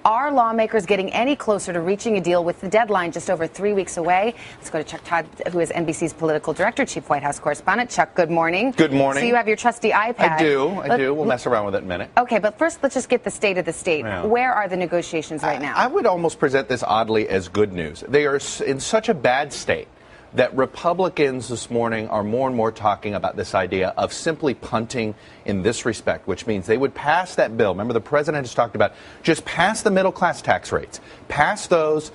Are lawmakers getting any closer to reaching a deal with the deadline just over 3 weeks away? Let's go to Chuck Todd, who is NBC's political director, chief White House correspondent. Chuck, good morning. Good morning. So you have your trusty iPad. I do. We'll mess around with it in a minute. Okay, but first let's just get the state of the state. Yeah. Where are the negotiations right now? I would almost present this oddly as good news. They are in such a bad state that Republicans this morning are more and more talking about this idea of simply punting in this respect, which means they would pass that bill. Remember, the president has talked about just pass the middle class tax rates, pass those,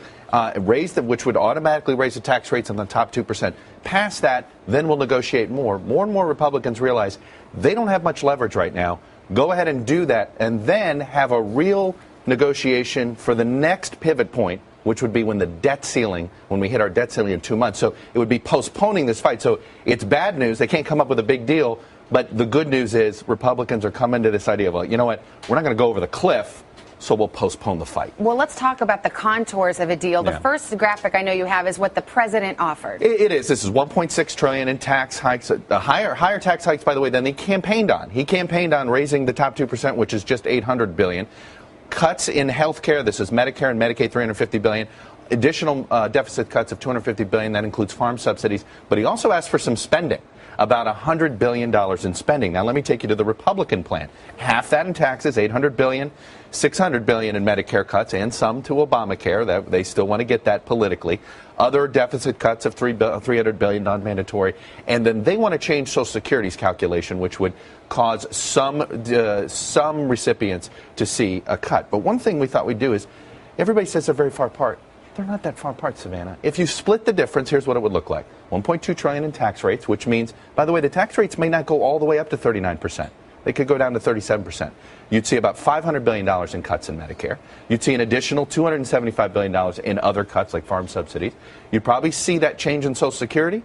raise them, which would automatically raise the tax rates on the top 2%. Pass that, then we'll negotiate more. More and more Republicans realize they don't have much leverage right now. Go ahead and do that, and then have a real negotiation for the next pivot point, which would be when the debt ceiling, when we hit our debt ceiling in 2 months. So it would be postponing this fight. So it's bad news. They can't come up with a big deal. But the good news is Republicans are coming to this idea of, well, you know what, we're not going to go over the cliff, so we'll postpone the fight. Well, let's talk about the contours of a deal. The first graphic I know you have is what the president offered. It is. This is $1.6 trillion in tax hikes, higher tax hikes, by the way, than he campaigned on. He campaigned on raising the top 2%, which is just $800 billion. Cuts in health care. This is Medicare and Medicaid, $350 billion. Additional deficit cuts of $250 billion. That includes farm subsidies. But he also asked for some spending, about $100 billion in spending. Now, let me take you to the Republican plan. Half that in taxes, $800 billion, $600 billion in Medicare cuts, and some to Obamacare. That they still want to get that politically. Other deficit cuts of $300 billion, non-mandatory. And then they want to change Social Security's calculation, which would cause some recipients to see a cut. But one thing we thought we'd do is, everybody says they're very far apart. They're not that far apart, Savannah. If you split the difference, here's what it would look like. $1.2 trillion in tax rates, which means, by the way, the tax rates may not go all the way up to 39%. They could go down to 37%. You'd see about $500 billion in cuts in Medicare. You'd see an additional $275 billion in other cuts like farm subsidies. You'd probably see that change in Social Security,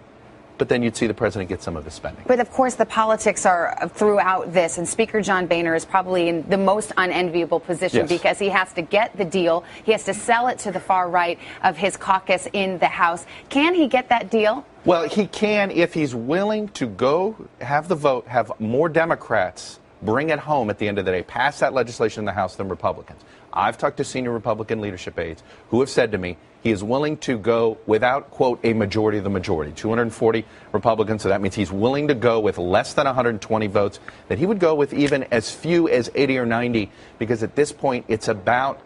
but then you'd see the president get some of his spending. But of course, the politics are throughout this, and Speaker John Boehner is probably in the most unenviable position because he has to get the deal. He has to sell it to the far right of his caucus in the House. Can he get that deal? Well, he can if he's willing to go have the vote, have more Democrats bring it home at the end of the day, pass that legislation in the House than Republicans. I've talked to senior Republican leadership aides who have said to me he is willing to go without, quote, a majority of the majority, 240 Republicans. So that means he's willing to go with less than 120 votes, that he would go with even as few as 80 or 90, because at this point it's about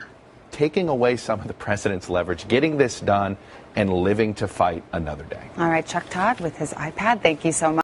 taking away some of the president's leverage, getting this done, and living to fight another day. All right, Chuck Todd with his iPad. Thank you so much.